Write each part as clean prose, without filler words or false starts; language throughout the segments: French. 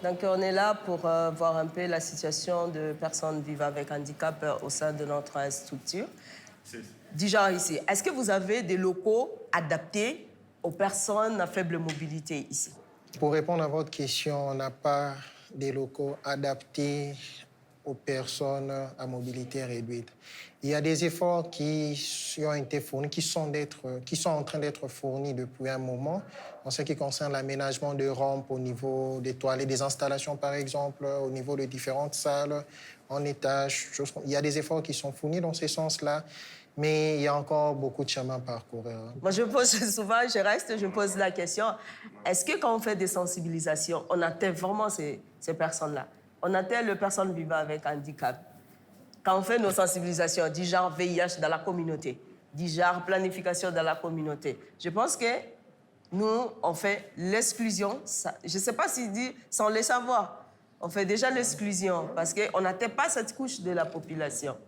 Donc, on est là pour voir un peu la situation de personnes vivant avec handicap au sein de notre structure. Déjà ici, est-ce que vous avez des locaux adaptés aux personnes à faible mobilité ici? Pour répondre à votre question, on n'a pas des locaux adaptés aux personnes à mobilité réduite. Il y a des efforts qui ont été fournis, qui sont en train d'être fournis depuis un moment, en ce qui concerne l'aménagement de rampes au niveau des toilettes, des installations par exemple, au niveau de différentes salles, en étage. Il y a des efforts qui sont fournis dans ce sens-là, mais il y a encore beaucoup de chemin à parcourir. Moi, je pose souvent, je pose la question, est-ce que quand on fait des sensibilisations, on atteint vraiment ces personnes-là? On atteint les personnes vivant avec handicap. Quand on fait nos sensibilisations, du genre VIH dans la communauté, du genre planification dans la communauté, je pense que nous, on fait l'exclusion. Je ne sais pas s'il dit sans le savoir. On fait déjà l'exclusion parce qu'on n'atteint pas cette couche de la population.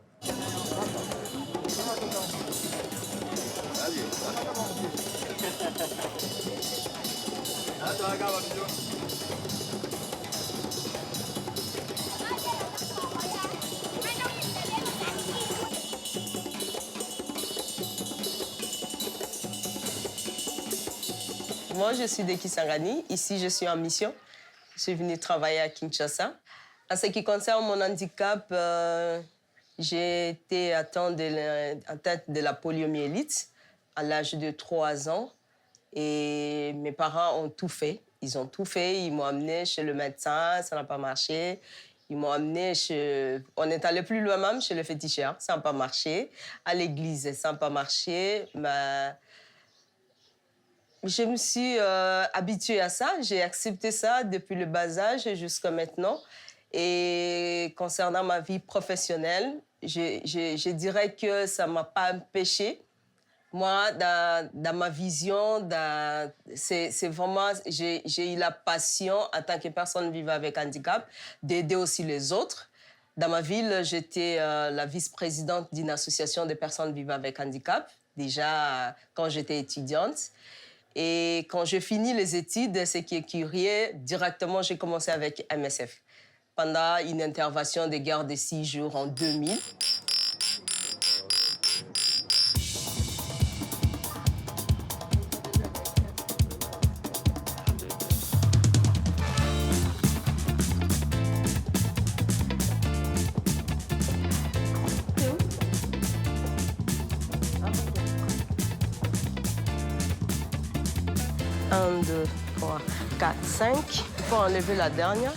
Moi, je suis de Kisangani. Ici, je suis en mission. Je suis venue travailler à Kinshasa. En ce qui concerne mon handicap, j'ai été atteinte de la poliomyélite à l'âge de 3 ans. Et mes parents ont tout fait. Ils ont tout fait. Ils m'ont amené chez le médecin, ça n'a pas marché. Ils m'ont amené chez... On est allé plus loin même, chez le féticheur, ça n'a pas marché. À l'église, ça n'a pas marché. Mais... Je me suis habituée à ça. J'ai accepté ça depuis le bas âge jusqu'à maintenant. Et concernant ma vie professionnelle, je dirais que ça ne m'a pas empêchée. Moi, dans ma vision, c'est vraiment... J'ai eu la passion, en tant que personne vivant avec handicap, d'aider aussi les autres. Dans ma ville, j'étais la vice-présidente d'une association de personnes vivant avec handicap, déjà quand j'étais étudiante. Et quand j'ai fini les études, ce qui est curieux, directement, j'ai commencé avec MSF. Pendant une intervention de garde de 6 jours en 2000. Un, 2, 3, 4, 5. Il faut enlever la dernière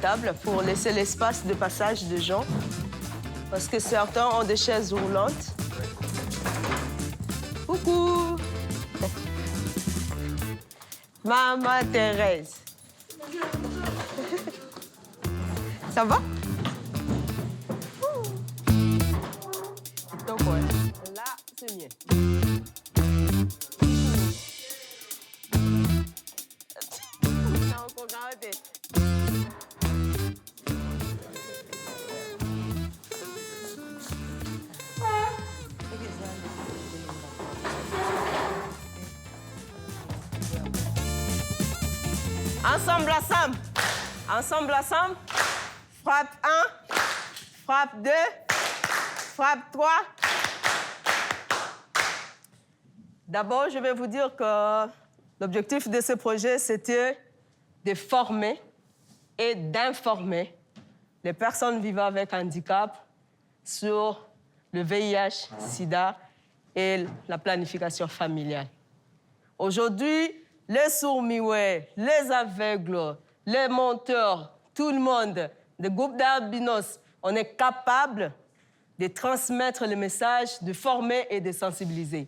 table pour laisser l'espace de passage de gens. Parce que certains ont des chaises roulantes. Coucou! Maman Thérèse. Ça va? Donc, ouais. Là, c'est mieux. Ensemble. Frappe 1, frappe 2, frappe 3. D'abord, je vais vous dire que l'objectif de ce projet, c'était de former et d'informer les personnes vivant avec handicap sur le VIH, SIDA et la planification familiale. Aujourd'hui, les sourds-muets, les aveugles, les menteurs, tout le monde, le groupe d'albinos, on est capable de transmettre le message, de former et de sensibiliser.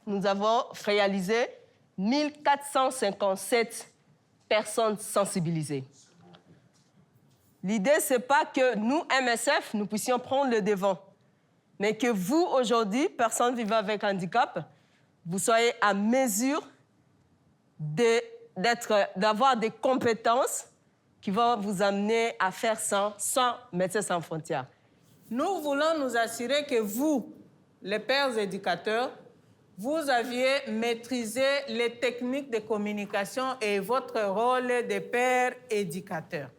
Nous avons réalisé 1457 personnes sensibilisées. L'idée, ce n'est pas que nous, MSF, nous puissions prendre le devant, mais que vous, aujourd'hui, personnes vivant avec handicap, vous soyez à mesure d'avoir des compétences qui vont vous amener à faire ça sans Médecins sans frontières. Nous voulons nous assurer que vous, les pères éducateurs, vous aviez maîtrisé les techniques de communication et votre rôle de père éducateur.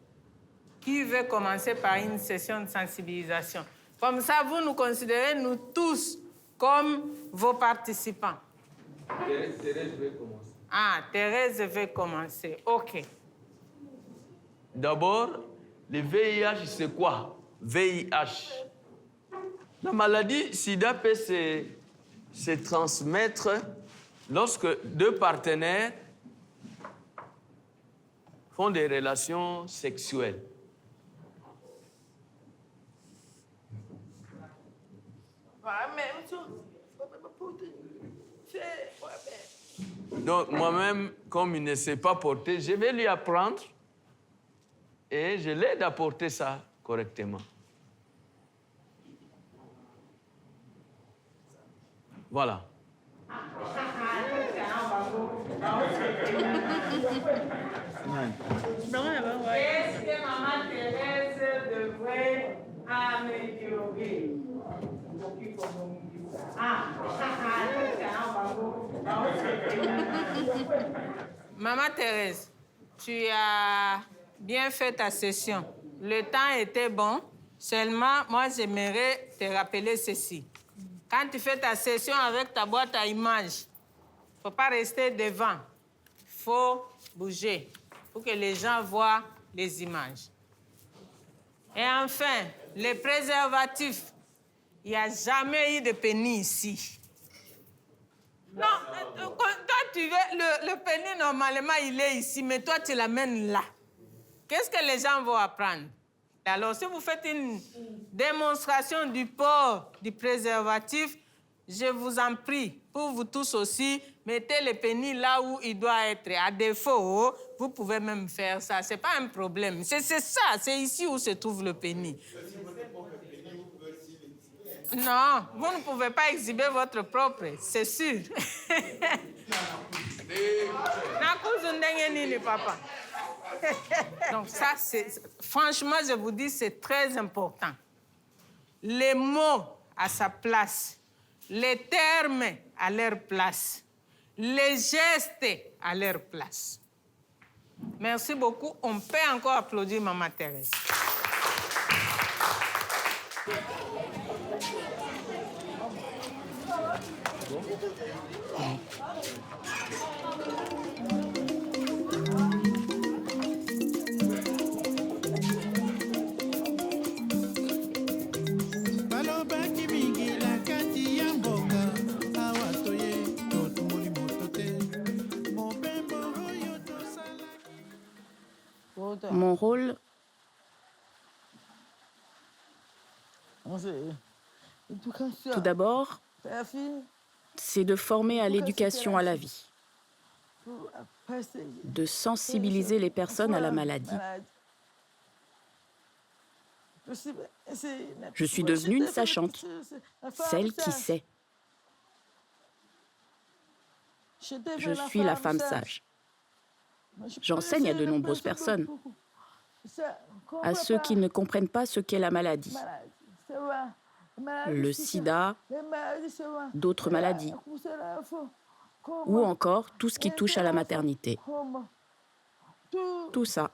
Qui veut commencer par une session de sensibilisation? Comme ça, vous nous considérez, nous tous, comme vos participants. Thérèse veut commencer. Ah, Thérèse veut commencer. OK. D'abord, le VIH, c'est quoi? VIH. La maladie SIDA peut se transmettre lorsque deux partenaires font des relations sexuelles. Donc, moi-même, comme il ne sait pas porter, je vais lui apprendre et je l'aide à porter ça correctement. Voilà. Qu'est-ce que Maman Thérèse devrait améliorer? Maman Thérèse, tu as bien fait ta session. Le temps était bon. Seulement, moi, j'aimerais te rappeler ceci. Quand tu fais ta session avec ta boîte à images, il ne faut pas rester devant. Il faut bouger pour que les gens voient les images. Et enfin, les préservatifs. Il n'y a jamais eu de pénis ici. Non, toi, tu veux, le pénis, normalement, il est ici, mais toi, tu l'amènes là. Qu'est-ce que les gens vont apprendre? Alors, si vous faites une démonstration du port du préservatif, je vous en prie, pour vous tous aussi, mettez le pénis là où il doit être. À défaut, vous pouvez même faire ça. Ce n'est pas un problème. C'est ça, c'est ici où se trouve le pénis. Non, vous ne pouvez pas exhiber votre propre, c'est sûr. Papa. Donc ça, franchement, je vous dis, c'est très important. Les mots à sa place, les termes à leur place, les gestes à leur place. Merci beaucoup. On peut encore applaudir Maman Thérèse. Mon rôle, tout d'abord, c'est de former à l'éducation à la vie, de sensibiliser les personnes à la maladie. Je suis devenue une sachante, celle qui sait. Je suis la femme sage. J'enseigne à de nombreuses personnes, à ceux qui ne comprennent pas ce qu'est la maladie, le sida, d'autres maladies, ou encore tout ce qui touche à la maternité. Tout ça.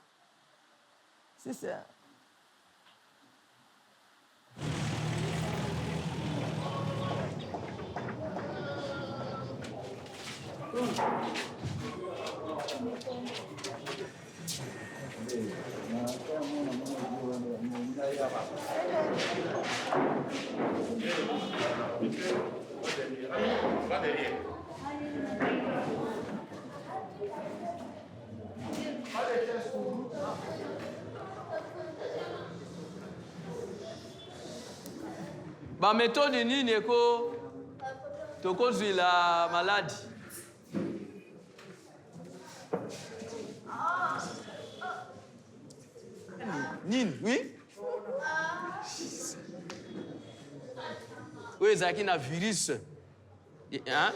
Ba méthode nini eko tokozwila maladi. Nini, oui? Oui, ezalaki na virus. Hein?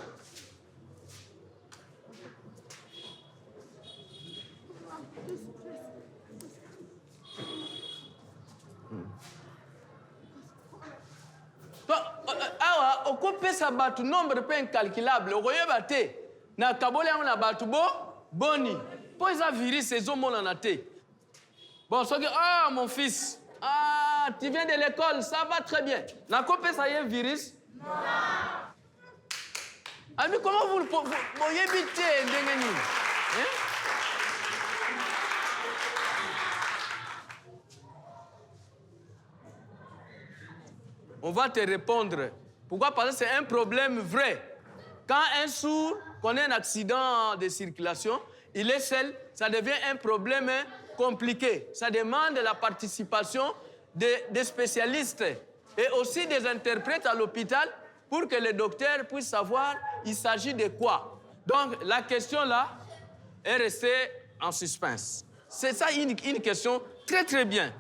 Awa, okopesa bato nombre mpe incalculable okoyeba te na kaboli yango na bato boni mpo eza virus ezomonana te. Bon, soki mon fils, tu viens de l'école, ça va très bien. Nakopesa ye virus? Non. Ami, comment vous éviter ndenge nini? On va te répondre. Pourquoi? Parce que c'est un problème vrai. Quand un sourd connaît un accident de circulation, il est seul, ça devient un problème compliqué. Ça demande la participation des spécialistes et aussi des interprètes à l'hôpital pour que le docteur puisse savoir il s'agit de quoi. Donc la question là est restée en suspense. C'est ça une question très très bien.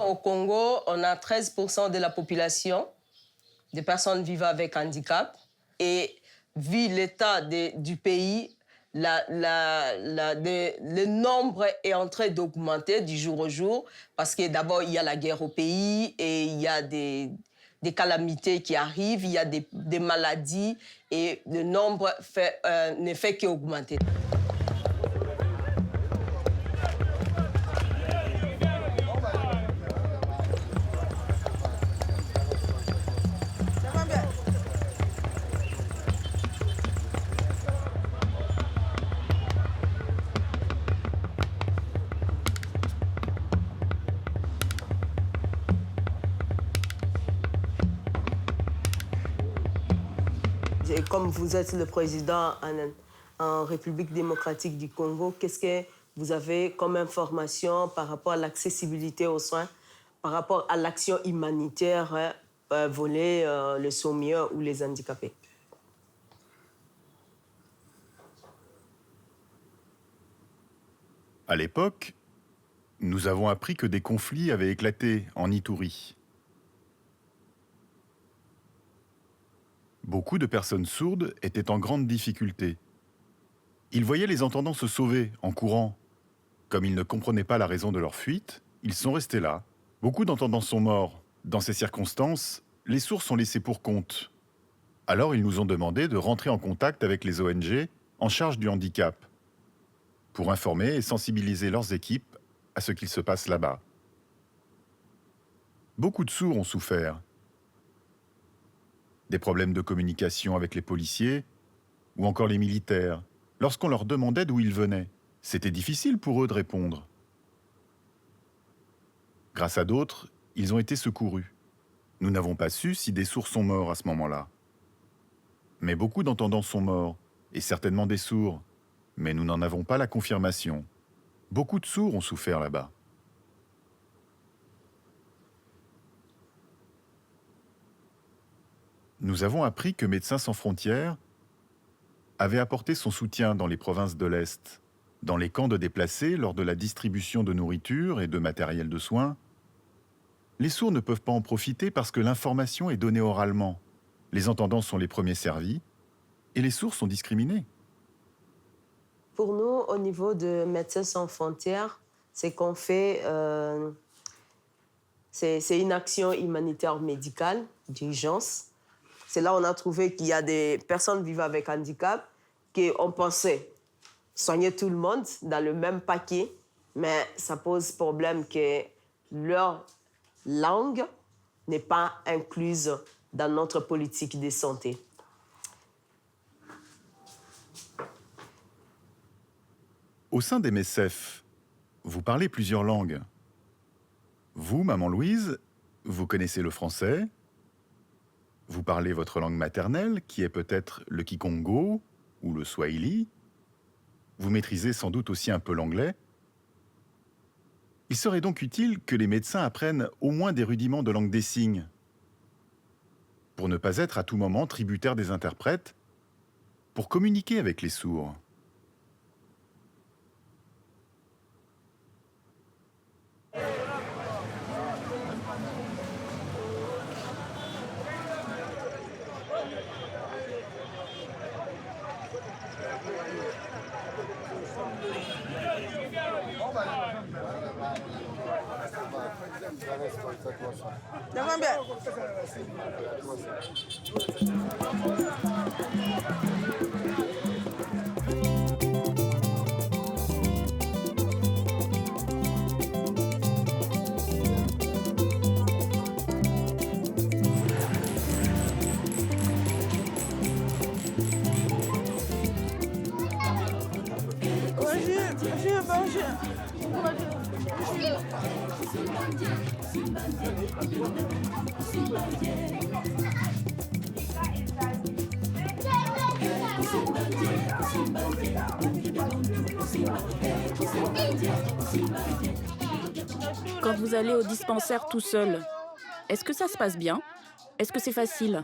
Au Congo, on a 13% de la population de personnes vivant avec handicap. Et vu l'état du pays, le nombre est en train d'augmenter du jour au jour parce que d'abord, il y a la guerre au pays et il y a des calamités qui arrivent, il y a des maladies et le nombre ne fait qu'augmenter. Et comme vous êtes le président en République démocratique du Congo, qu'est-ce que vous avez comme information par rapport à l'accessibilité aux soins, par rapport à l'action humanitaire volée les sourds-muets ou les handicapés? À l'époque, nous avons appris que des conflits avaient éclaté en Ituri. Beaucoup de personnes sourdes étaient en grande difficulté. Ils voyaient les entendants se sauver en courant. Comme ils ne comprenaient pas la raison de leur fuite, ils sont restés là. Beaucoup d'entendants sont morts. Dans ces circonstances, les sourds sont laissés pour compte. Alors ils nous ont demandé de rentrer en contact avec les ONG en charge du handicap pour informer et sensibiliser leurs équipes à ce qu'il se passe là-bas. Beaucoup de sourds ont souffert. Des problèmes de communication avec les policiers ou encore les militaires. Lorsqu'on leur demandait d'où ils venaient, c'était difficile pour eux de répondre. Grâce à d'autres, ils ont été secourus. Nous n'avons pas su si des sourds sont morts à ce moment-là. Mais beaucoup d'entendants sont morts, et certainement des sourds. Mais nous n'en avons pas la confirmation. Beaucoup de sourds ont souffert là-bas. Nous avons appris que Médecins sans frontières avait apporté son soutien dans les provinces de l'Est, dans les camps de déplacés lors de la distribution de nourriture et de matériel de soins. Les sourds ne peuvent pas en profiter parce que l'information est donnée oralement. Les entendants sont les premiers servis et les sourds sont discriminés. Pour nous, au niveau de Médecins sans frontières, c'est qu'on fait... c'est une action humanitaire médicale d'urgence. C'est là où on a trouvé qu'il y a des personnes vivant avec handicap qu'on pensait soigner tout le monde dans le même paquet, mais ça pose problème que leur langue n'est pas incluse dans notre politique de santé. Au sein des MESEF, vous parlez plusieurs langues. Vous, Maman Louise, vous connaissez le français. Vous parlez votre langue maternelle, qui est peut-être le Kikongo ou le Swahili. Vous maîtrisez sans doute aussi un peu l'anglais. Il serait donc utile que les médecins apprennent au moins des rudiments de langue des signes, pour ne pas être à tout moment tributaires des interprètes, pour communiquer avec les sourds. Quand vous allez au dispensaire tout seul, est-ce que ça se passe bien? Est-ce que c'est facile?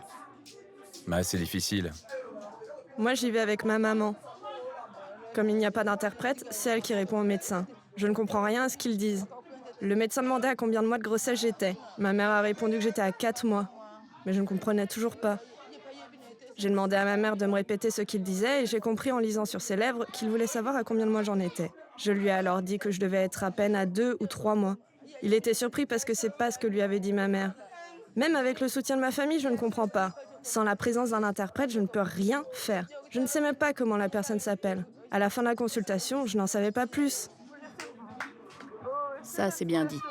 C'est difficile. Moi, j'y vais avec ma maman. Comme il n'y a pas d'interprète, c'est elle qui répond au médecin. Je ne comprends rien à ce qu'ils disent. Le médecin demandait à combien de mois de grossesse j'étais. Ma mère a répondu que j'étais à 4 mois. Mais je ne comprenais toujours pas. J'ai demandé à ma mère de me répéter ce qu'il disait et j'ai compris en lisant sur ses lèvres qu'il voulait savoir à combien de mois j'en étais. Je lui ai alors dit que je devais être à peine à 2 ou 3 mois. Il était surpris parce que c'est pas ce que lui avait dit ma mère. Même avec le soutien de ma famille, je ne comprends pas. Sans la présence d'un interprète, je ne peux rien faire. Je ne sais même pas comment la personne s'appelle. À la fin de la consultation, je n'en savais pas plus. Ça, c'est bien dit.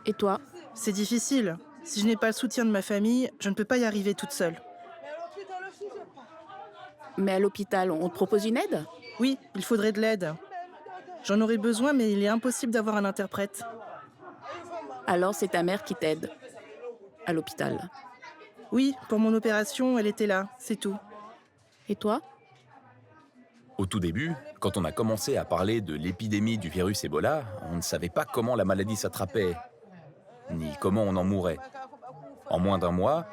Et toi? C'est difficile. Si je n'ai pas le soutien de ma famille, je ne peux pas y arriver toute seule. Mais à l'hôpital, on te propose une aide? Oui, il faudrait de l'aide. J'en aurais besoin, mais il est impossible d'avoir un interprète. Alors c'est ta mère qui t'aide, à l'hôpital. Oui, pour mon opération, elle était là, c'est tout. Et toi? Au tout début, quand on a commencé à parler de l'épidémie du virus Ebola, on ne savait pas comment la maladie s'attrapait, ni comment on en mourait. En moins d'1 mois,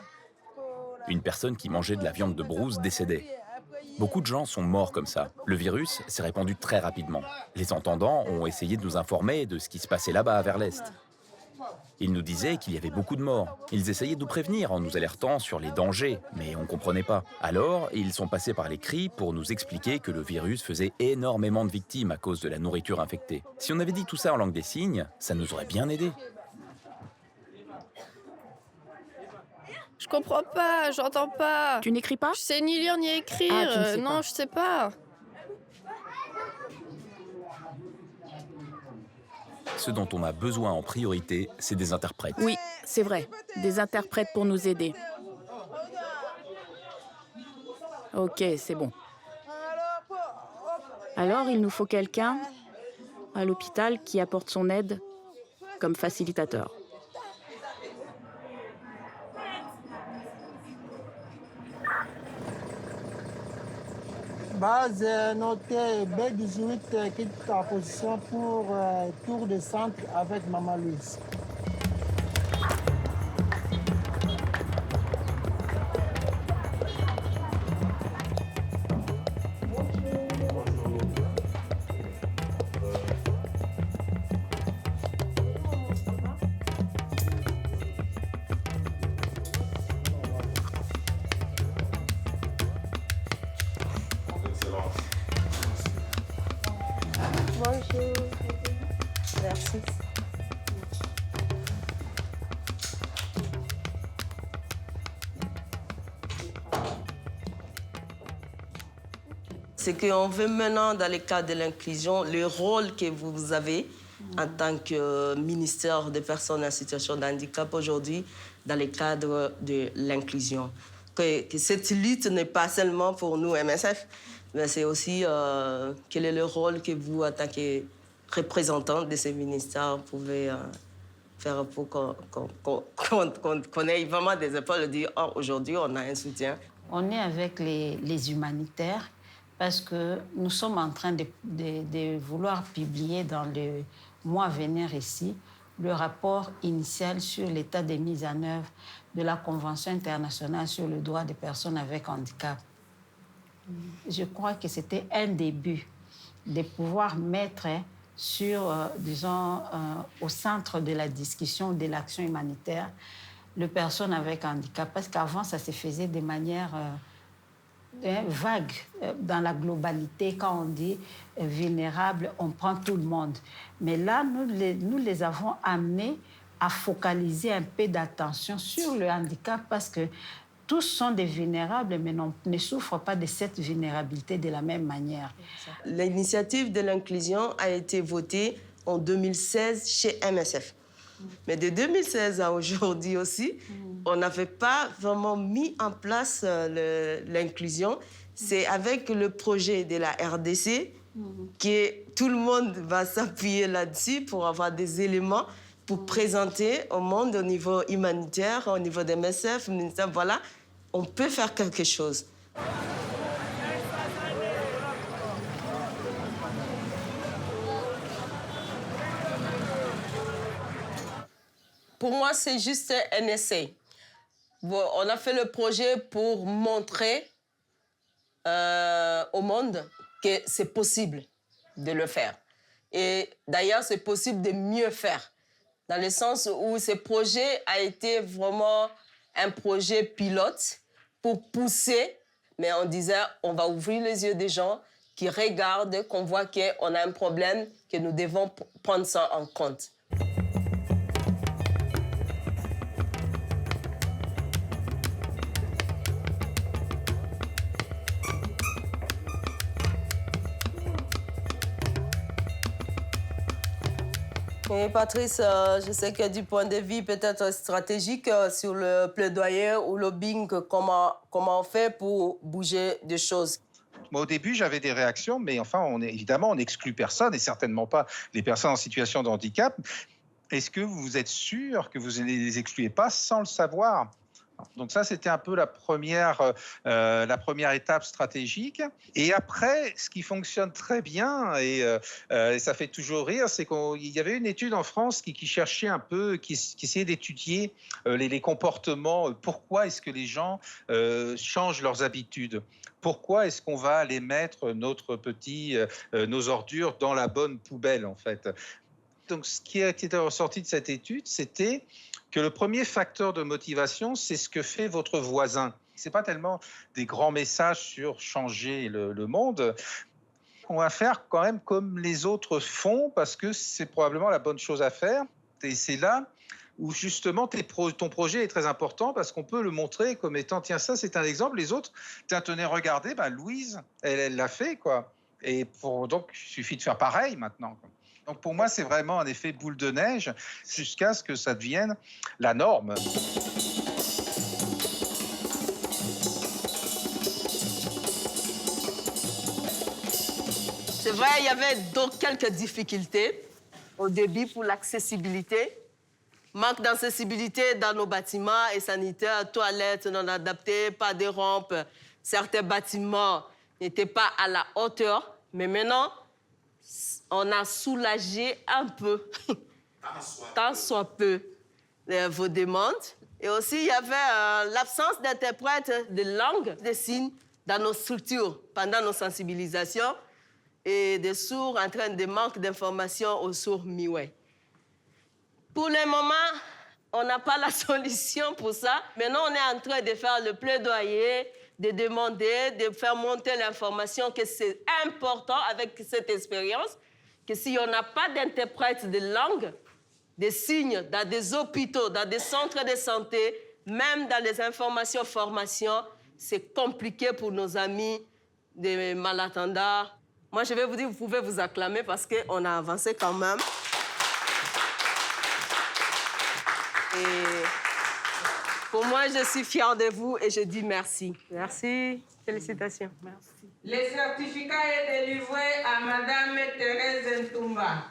une personne qui mangeait de la viande de brousse décédait. Beaucoup de gens sont morts comme ça. Le virus s'est répandu très rapidement. Les entendants ont essayé de nous informer de ce qui se passait là-bas, vers l'Est. Ils nous disaient qu'il y avait beaucoup de morts. Ils essayaient de nous prévenir en nous alertant sur les dangers, mais on ne comprenait pas. Alors, ils sont passés par les cris pour nous expliquer que le virus faisait énormément de victimes à cause de la nourriture infectée. Si on avait dit tout ça en langue des signes, ça nous aurait bien aidés. Je comprends pas, j'entends pas. Tu n'écris pas? Je sais ni lire ni écrire. Ah, tu ne sais non, pas. je sais pas. Ce dont on a besoin en priorité, c'est des interprètes. Oui, c'est vrai. Des interprètes pour nous aider. Ok, c'est bon. Alors, il nous faut quelqu'un à l'hôpital qui apporte son aide comme facilitateur. Base notée B18 quitte en position pour tour de centre avec Maman Louise. Bonjour. Merci. C'est qu'on veut maintenant, dans le cadre de l'inclusion, le rôle que vous avez en tant que ministère des personnes en situation de handicap aujourd'hui dans le cadre de l'inclusion. Que cette lutte n'est pas seulement pour nous, MSF, mais c'est aussi quel est le rôle que vous, en tant que représentant de ces ministères, pouvez faire pour qu'on ait vraiment des épaules de dire oh, aujourd'hui, on a un soutien. On est avec les humanitaires parce que nous sommes en train de vouloir publier dans le mois à venir ici le rapport initial sur l'état de mise en œuvre de la Convention internationale sur le droit des personnes avec handicap. Je crois que c'était un début de pouvoir mettre sur, disons, au centre de la discussion de l'action humanitaire, les personnes avec handicap. Parce qu'avant, ça se faisait de manière vague dans la globalité. Quand on dit vulnérable, on prend tout le monde. Mais là, nous les avons amenés à focaliser un peu d'attention sur le handicap parce que tous sont des vulnérables, mais ne souffrent pas de cette vulnérabilité de la même manière. L'initiative de l'inclusion a été votée en 2016 chez MSF. Mais de 2016 à aujourd'hui aussi, on n'avait pas vraiment mis en place l'inclusion. C'est avec le projet de la RDC que tout le monde va s'appuyer là-dessus pour avoir des éléments pour présenter au monde au niveau humanitaire, au niveau des MSF, voilà, on peut faire quelque chose. Pour moi, c'est juste un essai. Bon, on a fait le projet pour montrer au monde que c'est possible de le faire. Et d'ailleurs, c'est possible de mieux faire. Dans le sens où ce projet a été vraiment un projet pilote pour pousser, mais on disait, on va ouvrir les yeux des gens qui regardent, qu'on voit qu'on a un problème, que nous devons prendre ça en compte. Et Patrice, je sais que du point de vue peut-être stratégique sur le plaidoyer ou lobbying, comment on fait pour bouger des choses? Moi, au début, j'avais des réactions, mais enfin, évidemment, on n'exclut personne, et certainement pas les personnes en situation de handicap. Est-ce que vous êtes sûr que vous ne les excluez pas sans le savoir ? Donc ça, c'était un peu la première étape stratégique. Et après, ce qui fonctionne très bien, et ça fait toujours rire, c'est qu'il y avait une étude en France qui cherchait un peu, qui essayait d'étudier les comportements. Pourquoi est-ce que les gens changent leurs habitudes ? Pourquoi est-ce qu'on va aller mettre nos ordures dans la bonne poubelle, en fait ? Donc, ce qui était ressorti de cette étude, c'était que le premier facteur de motivation, c'est ce que fait votre voisin. Ce n'est pas tellement des grands messages sur changer le monde. On va faire quand même comme les autres font, parce que c'est probablement la bonne chose à faire. Et c'est là où justement ton projet est très important, parce qu'on peut le montrer comme étant, tiens, ça c'est un exemple, les autres, tenez, regardez, Louise, elle l'a fait, quoi. Et donc, il suffit de faire pareil maintenant, quoi. Donc pour moi, c'est vraiment un effet boule de neige jusqu'à ce que ça devienne la norme. C'est vrai, il y avait donc quelques difficultés au début pour l'accessibilité. Manque d'accessibilité dans nos bâtiments et sanitaires, toilettes non adaptées, pas de rampes. Certains bâtiments n'étaient pas à la hauteur, mais maintenant, on a soulagé un peu, tant soit peu, vos demandes. Et aussi, il y avait l'absence d'interprètes de langue des signes dans nos structures pendant nos sensibilisations et des sourds en train de manque d'informations aux sourds muets. Pour le moment, on n'a pas la solution pour ça. Maintenant, on est en train de faire le plaidoyer, de demander, de faire monter l'information que c'est important avec cette expérience, que si on n'a pas d'interprète de langue, des signes dans des hôpitaux, dans des centres de santé, même dans les informations, formations, c'est compliqué pour nos amis des malentendants. Moi, je vais vous dire, vous pouvez vous acclamer parce qu'on a avancé quand même. Et pour moi, je suis fière de vous et je dis merci. Merci. Félicitations. Merci. Le certificat est délivré à Madame Thérèse Ntumba.